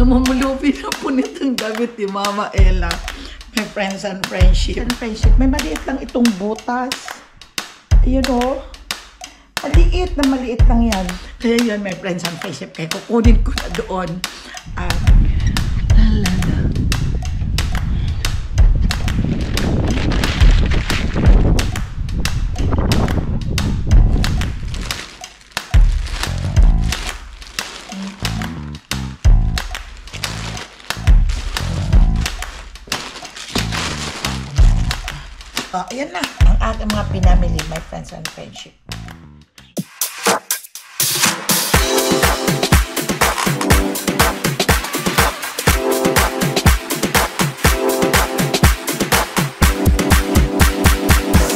Namumulubi na po nitong damit ni Mama Ella. My friends and friendship. May maliit lang itong butas. Ayun o. Maliit lang yan. Kaya yan, my friends and friendship. Kaya kukunin ko na doon. Ayan na, ang aking mga pinamili, my friends and friendship.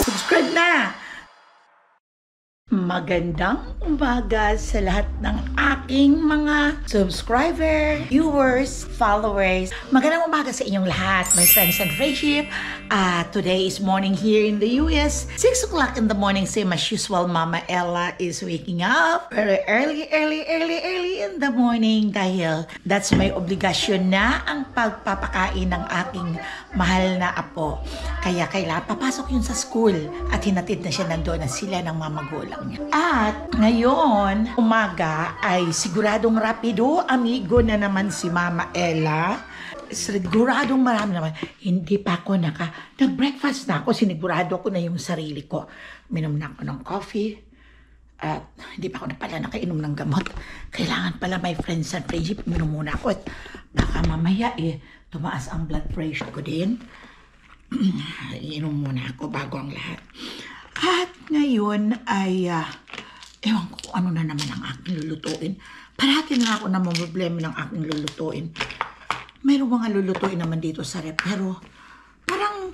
Subscribe na! Magandang umaga sa lahat ng aking mga subscriber, viewers, followers. Magandang umaga sa inyong lahat, my friends and friendship. Today is morning here in the US. 6 o'clock in the morning, same as usual. Mama Ella is waking up very early in the morning dahil that's my obligasyon na ang pagpapakain ng aking mahal na apo. Kaya kailangan papasok yun sa school at hinatid na siya nandoon na sila ng mga magulang niya. At ngayon, umaga ay siguradong rapido, amigo na naman si Mama Ella. Siguradong marami naman. Hindi pa ako nag-breakfast na ako. Sinigurado ko na yung sarili ko. Minom na ako ng coffee. At hindi pa ako nakainom ng gamot. Kailangan pala, my friends and friendship, minom muna ako. At baka mamaya tumaas ang blood pressure ko din. Inom muna ako bago ang lahat. At ngayon ay, ewan ko ano na naman ang aking lulutuin. Parati na ako na problema ng aking lulutuin. Mayroong mga lulutuin naman dito sa rep, pero parang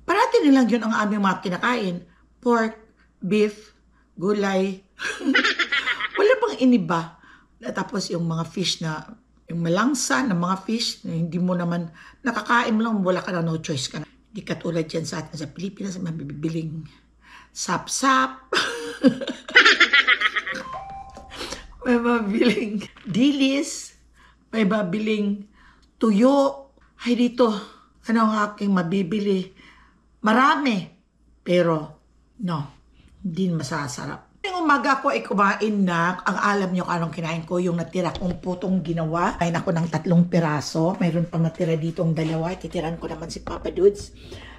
parati nilang yun ang aming mga kinakain. Pork, beef, gulay. Wala pang iniba. Tapos yung mga fish na, yung malangsa na mga fish, na hindi mo naman nakakain mo lang, wala ka na, no choice ka na. Hindi katulad yan sa atin sa Pilipinas, mabibiling sap-sap. May mabiling dilis. May mabiling tuyo. Ay dito, ano ang aking mabibili? Marami. Pero, no, hindi masasarap. Yung umaga ko ay kumain na, ang alam nyo anong kinain ko, yung natira kong putong ginawa. Kain ako ng 3 piraso. Mayroon pang natira ditong 2. Titiran ko naman si Papa Dudes.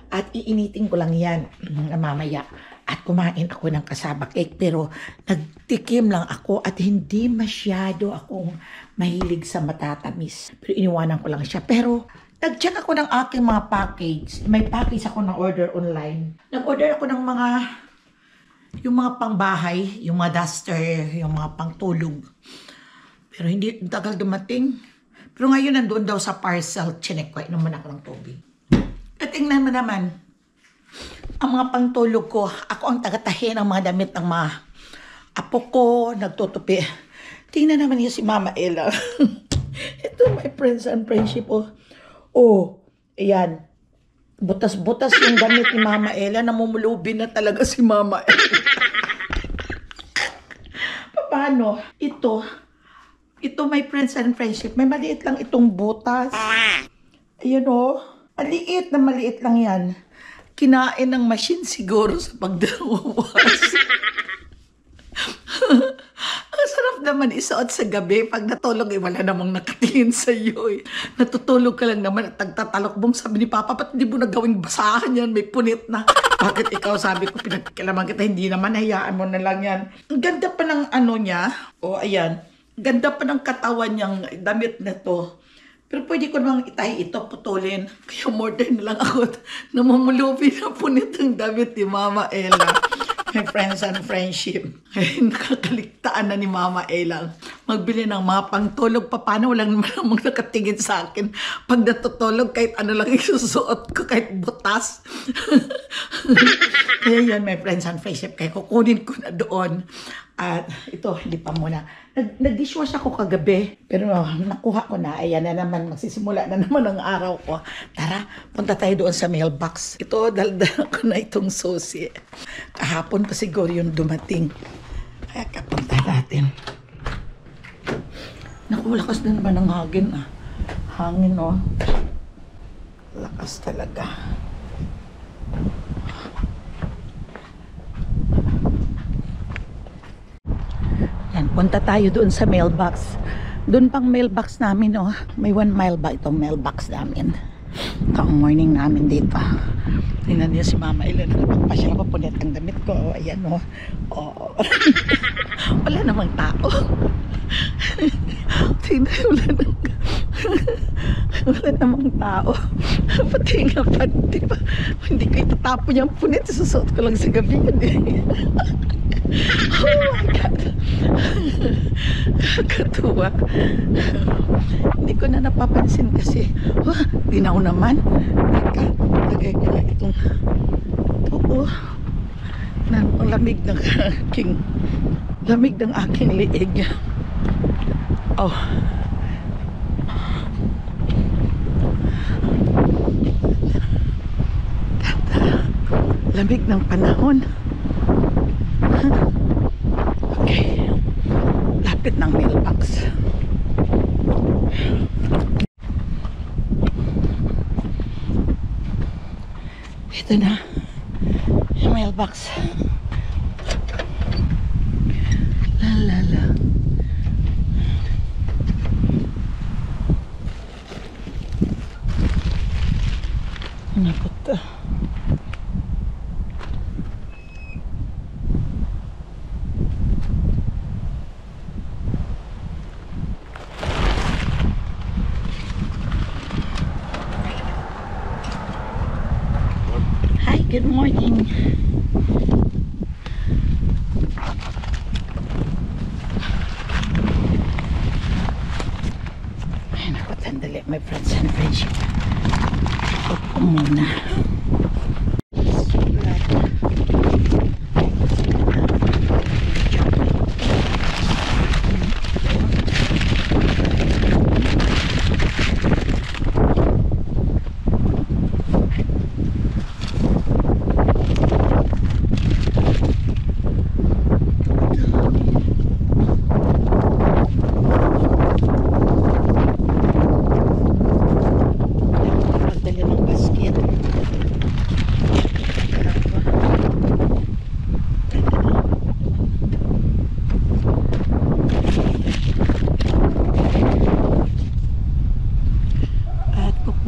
At iinitin ko lang yan mamaya. At kumain ako ng kasaba cake. Pero nagtikim lang ako at hindi masyado akong mahilig sa matatamis. Pero iniwanan ko lang siya. Pero nag-check ako ng aking mga package. May package ako ng order online. Nag-order ako ng yung mga pangbahay, yung mga duster, yung mga pangtulog. Pero hindi tagal dumating. Pero ngayon nandoon daw sa parcel, chinek ko, inuman ako ng tubig. At tingnan mo naman, ang mga pangtulog ko, ako ang tagatahi ng mga damit ng mga apo ko, nagtutupi. Tingnan naman niyo si Mama Ella. Ito, my friends and friendship, oh, ayan. Butas-butas yung damit ni Mama Ella. Namumulubi na talaga si Mama Ella. Paano? Ito, my friends and friendship, may maliit lang itong butas. Ayan o. Maliit lang yan. Kinain ng machine siguro sa pagdawas. Ang sarap naman isuot sa gabi. Pag natulog, wala namang nakatingin sa iyo. Natutulog ka lang naman at tagtatalokbong. Sabi ni Papa, ba't hindi mo na gawing basahan yan? May punit na. Bakit ikaw? Sabi ko, pinagkilaman kita. Hindi naman, hayaan mo na lang yan. Ang ganda pa ng ano niya. O, ayan. Ganda pa ng katawan niyang damit na to. Pero pwede ko namang itahi ito, putulin. Kaya modern na lang ako. Namumulubi na po nitong damit ni Mama Ella. My friends and friendship. Ay, nakakaligtaan na ni Mama Ella. Magbili ng mga pangtulog pa. Paano walang namang nakatingin sa akin. Pag natutulog, kahit ano lang isusuot ko, kahit butas. Kaya yan, my friends and friendship. Kaya kukunin ko na doon. At ito, hindi pa muna. Nag-dishwash ako kagabi. Pero nakuha ko na. Ayan na naman. Magsisimula na naman ang araw ko. Tara, punta tayo doon sa mailbox. Ito, daldal ko na itong susi. Kahapon pa siguro yung dumating. Kaya kapunta natin. Naku, lakas na naman ang hagin. hangin, oh. Lakas talaga. Yan, punta tayo doon sa mailbox. Doon pang mailbox namin, oh. May 1 mile ba itong mailbox namin? Kaong morning namin dito. Tingnan niyo si Mama Ellen. Nagpapasyal pa punit ang damit ko. Oh, ayan, oh. Oh. Wala namang tao. Tingnan, wala namang tao. Pati nga pa, diba? Hindi ko itatapon yung punit. Susuot ko lang sa gabi yun, eh. Oh my God. Kakatuwa. Hindi ko na napapansin kasi dinaw naman. Teka, lagay ko na itong ang lamig ng aking liig. Oh. Lamig ng panahon. Okay. Lapit ng mailbox. Ito na yung mailbox. La. Nakot. Hi, good morning. Ay, naku, sandali, my friends and friendship. Upo muna.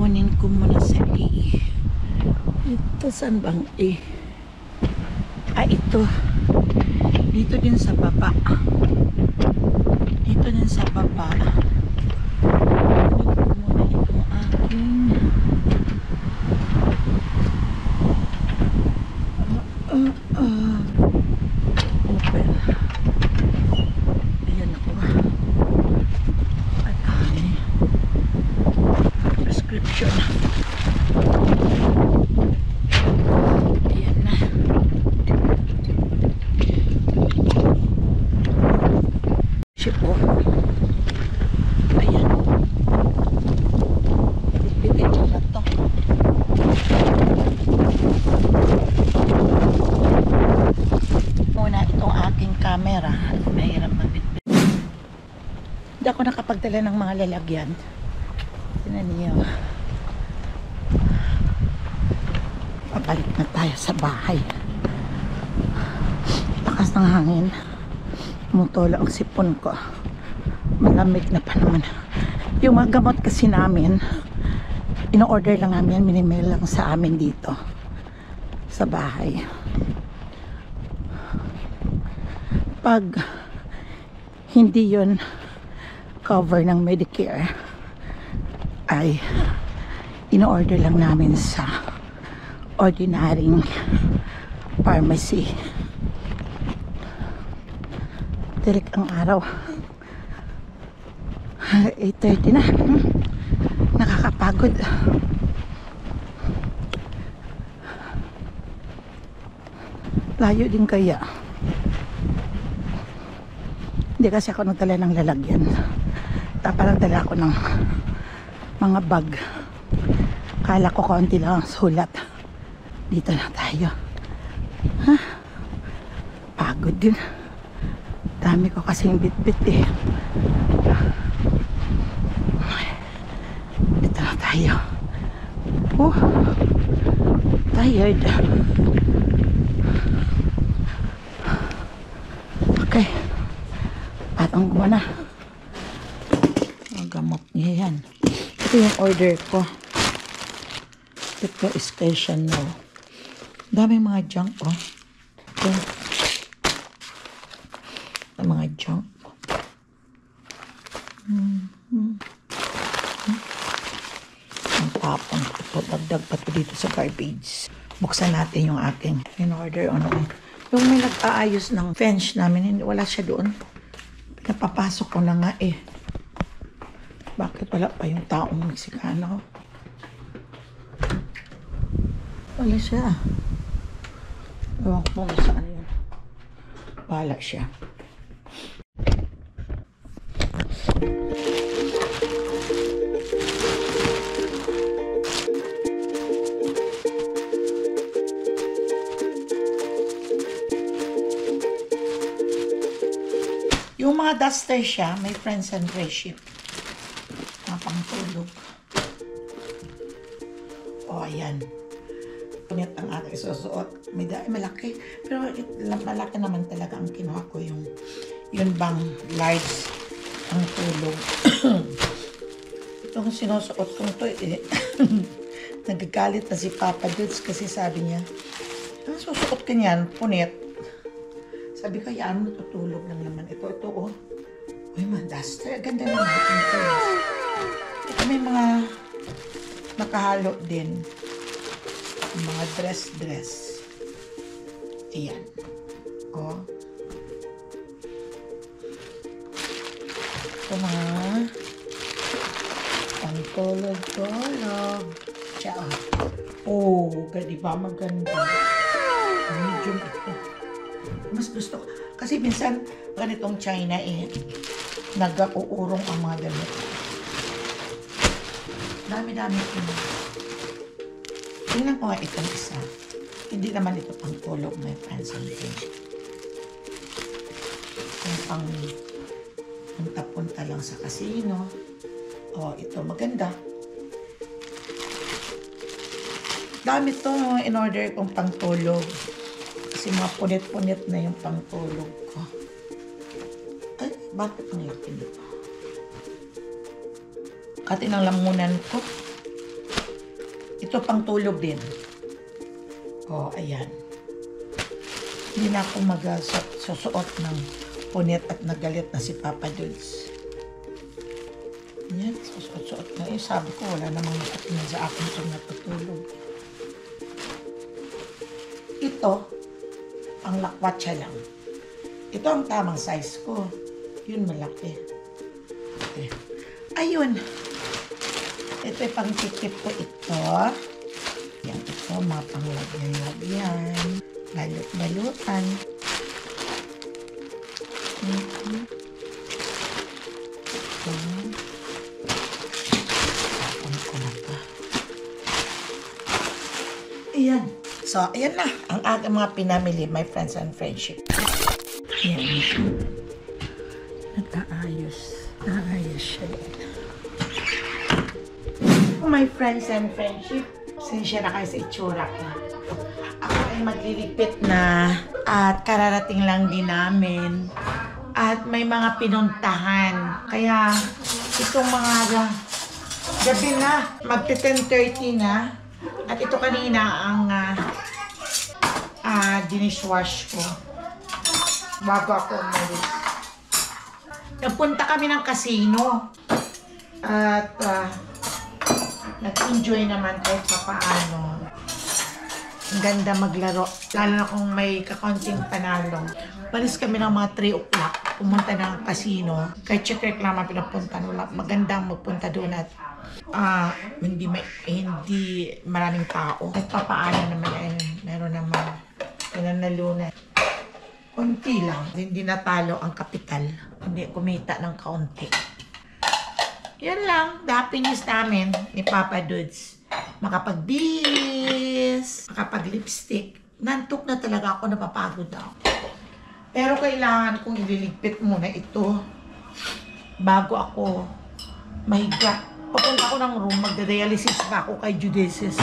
Kunin ko muna sa E. Ito saan bang E? Ito. Dito din sa baba. Dito din sa baba. Kunin ko muna itong aking open. Ayan ako. At prescription. Ayan na. Sipo. Ayan. Bitbitin ko na to. Muna itong aking camera. Mahirap magbitbit. Hindi ako nakapagdala ng mga lalagyan. Tignan niyo. Pabalik na tayo sa bahay. Lakas ng hangin. Mutolo ang sipon ko. Malamig na pa naman. Yung mga gamot kasi namin, ino-order lang namin, minimail lang sa amin dito sa bahay. Pag hindi yun cover ng Medicare, ay ino-order lang namin sa ordinaryong pharmacy. Tirik ang araw. 8:30 na. Nakakapagod. Layo din kaya. Hindi kasi ako nagdala ng lalagyan. Parang dala ako ng mga bag. Kala ko konti lang ang sulat. Dito na tayo. Ha? Pagod din. Dami ko kasing bit-bit eh. tayo. Tired. Okay. Patong ko na. Gamot niya yan. Ito yung order ko. Ito is Asian now. Daming mga junk, oh. Ito. Mga junk. Ang tapon. Ito, dagdag pa ito dito sa garbage. Buksan natin yung aking in-order. Yung may nag-aayos ng fence namin, wala siya doon. Napapasok ko na nga eh. Bakit wala pa yung taong Meksikano? Wala siya. Ewan ko kung saan yun. Wala siya. Yung mga duster siya, may friends and friendship. Pangtulog. Ayan. Punit ang aking isusuot. Malaki. Pero malaki naman talaga ang kinuha ko yung bang large ang tulog. Itong sinusuot kong to nagagalit na si Papa Dudes kasi sabi niya, ang susuot ka niyan, punit. Sabi ko, yan, matutulog lang naman. Ito, oh. Uy, duster. Ganda naman ito. Ito may mga nakahalo din. Mga dress. Ayan. O. Ito mga pantulog-tulog. Siya, oh. Di ba maganda? Medium ito. Mas gusto ko. Kasi minsan, ganitong China nag-uurong ang mga damit. Dami-dami ito. Tingnan ko nga itong isa. Hindi naman ito pang tulog, my friends and friends. Yung pang punta-punta lang sa casino. Oh, ito maganda. Dami ito in-order kong pang tulog. Kasi mga punit-punit na yung pang tulog ko. Ay, bakit ang laki nito? Kati ng lamunan ko. Ito pang tulog din. Oh, ayan. Hindi na ako magsusuot ng punit at nagalit na si Papa Dudes. Ayan, susuot-suot na. Sabi ko, wala namang nakatingin sa akin kung natutulog. Ito, ang lakwatsa lang. Ito ang tamang size ko. Yun, malaki. Okay. Ayun. Ito yung pang-titip ko ito. Yan, ito, mga panglagyan-lagyan. Balot-balutan. Ito. Tapon ko na ito. Ayan. So, ayan na. Ang aking mga pinamili, my friends and friendship. Ayan. Nag-aayos. Nag-aayos siya. My friends and friendship, sinsya na kayo sa itsura ko. Ako ay magliligpit na at kararating lang din namin at may mga pinuntahan. Kaya itong mga gabi na, magte-10:30 na at ito kanina ang dinishwash ko bago ako umalis. Nagpunta kami ng casino at nag-enjoy naman kahit papaano. Ang ganda maglaro. Lalo na kung may kakonting panalo. Balis kami ng mga 3 o'clock. Pumunta ng casino. Kahit check lang pinapunta. Magandang magpunta doon at hindi maraming tao. Kahit papaano naman meron naman pinanalunan. Kunti lang. Hindi natalo ang kapital. Hindi kumita ng kaunti. Yan lang, the happiness namin ni Papa Dudes. Makapag-bis, makapag-lipstick. Nantok na talaga ako, napapagod ako. Pero kailangan kong ililigpit muna ito bago ako mahiga. Papunta ko ng room, magde-dialysis pa ako kay Judices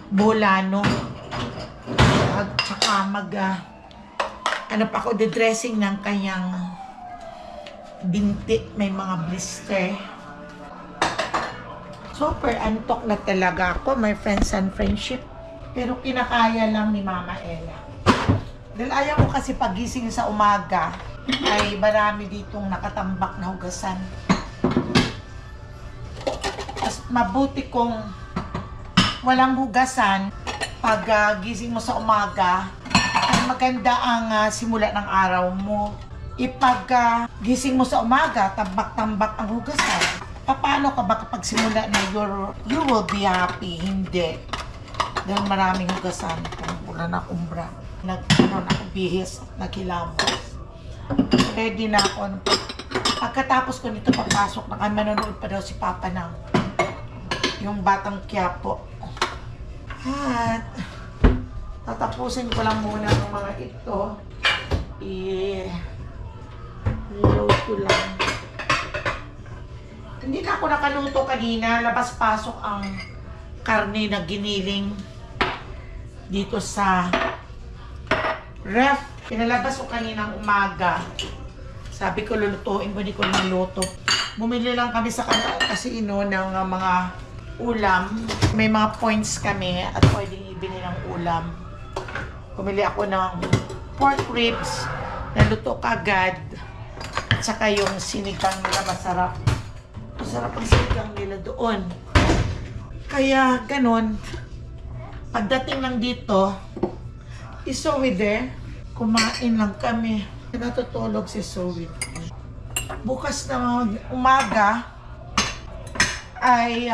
Bolano. At saka ano pa ako, de-dressing ng kanyang binti. May mga blister. Super antok na talaga ako, my friends and friendship. Pero kinakaya lang ni Mama Ella. Dahil ayaw ko kasi pagising sa umaga, ay marami ditong nakatambak na hugasan. Mas mabuti kung walang hugasan pag gising mo sa umaga. Maganda ang simula ng araw mo. Ipag gising mo sa umaga, tambak-tambak ang hugasan. Paano ka ba kapag simula na you will be happy? Hindi. Dahil maraming hugasan. Kung wala na kumbra. Bihis, naghilamos. Ready na ako. Pagkatapos ko nito, papasok na kami. Manonood pa daw si Papa ng yung Batang Quiapo. At tatapusin ko lang muna ng mga ito. I-load ko lang. Hindi na ako nakaluto kanina. Labas-pasok ang karne na giniling dito sa ref. Pinalabas ko kaninang umaga. Sabi ko lulutuin ko, hindi ko niluto. Bumili lang kami sa kasino ng mga ulam. May mga points kami at pwedeng ibili ng ulam. Pumili ako ng pork ribs na luto kagad at saka yung sinigang nila masarap. Masarap ang sinigang nila doon. Kaya ganun, pagdating lang dito, is Zoe there. Kumain lang kami. Natutulog si Zoe. Bukas na umaga ay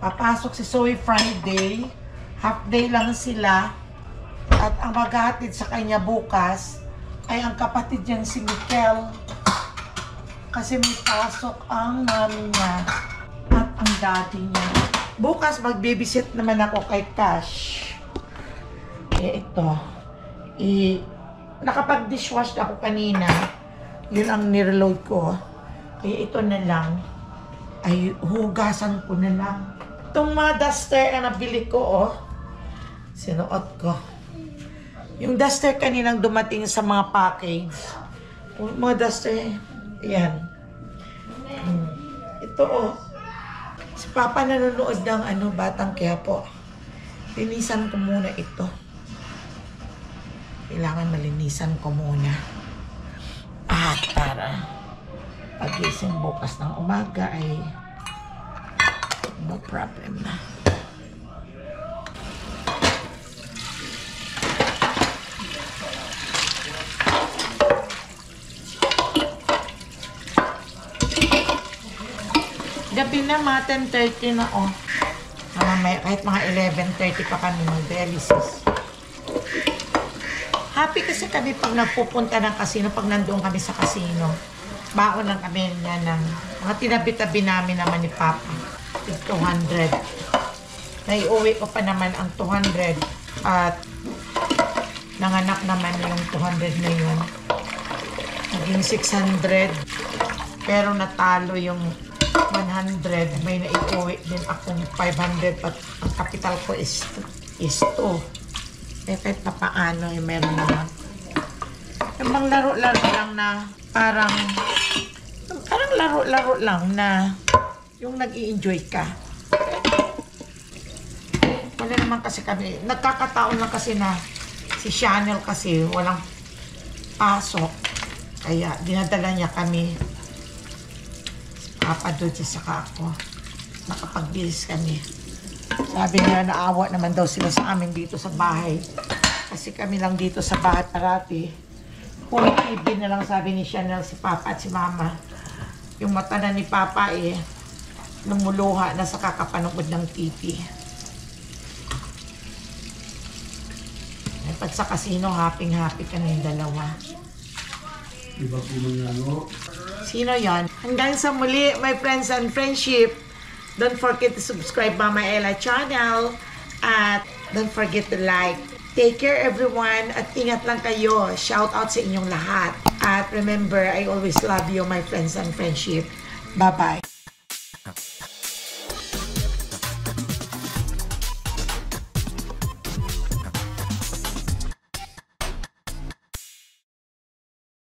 papasok si Zoe Friday. Half day lang sila. At ang maghahatid sa kanya bukas ay ang kapatid niyang si Mikel. Kasi may pasok ang mami niya at ang daddy niya. Bukas mag-babysit naman ako kay Cash. Ito. Nakapag-dishwash ako kanina. Yun ang nireload ko. Kaya ito na lang. Ay, hugasan ko na lang. Itong mga duster na nabili ko, sinuot ko. Yung duster kaninang dumating sa mga package. Mga duster, yan. Ito, si Papa nanonood ng Batang Quiapo. Linisan ko muna ito. Kailangan malinisan ko muna. At para pagising bukas ng umaga ay no problem na. Gabi na, mga 10:30 na kahit mga 11:30 pa kami mag-dialysis. Happy kasi kami pag nagpupunta ng casino, pag nandoon kami sa casino. Baon lang kami niya ng mga tinabi-tabi namin naman ni Papa. 200. Naiuwi ko pa naman ang 200 at nanganak naman yung 200 na yun. Naging 600 pero natalo yung 100. May naiuwi din akong 500 at ang kapital ko is 2. Kahit pa paano, meron naman. Yung bang laro-laro lang na parang laro-laro lang na yung nag-i-enjoy ka. Wala naman kasi kami, nagkakataon lang kasi na si Chanel kasi walang pasok. Kaya dinadala niya kami. Papa Dodge saka ako. Nakapagbilis kami. Sabi nila naawa naman daw sila sa amin dito sa bahay. Kasi kami lang dito sa bahay parati. Puro TV na lang sabi ni Chanel, si Papa at si Mama. Yung mata na ni Papa lumuluha na sa kakapanood ng TV. Pag sa casino, happy-happy ka na yung dalawa. Iba po mangyano. Sino yan? Hanggang sa muli, my friends and friendship. Don't forget to subscribe Mama Ella channel. At don't forget to like. Take care everyone. At ingat lang kayo. Shout out sa inyong lahat. At remember, I always love you, my friends and friendship. Bye-bye.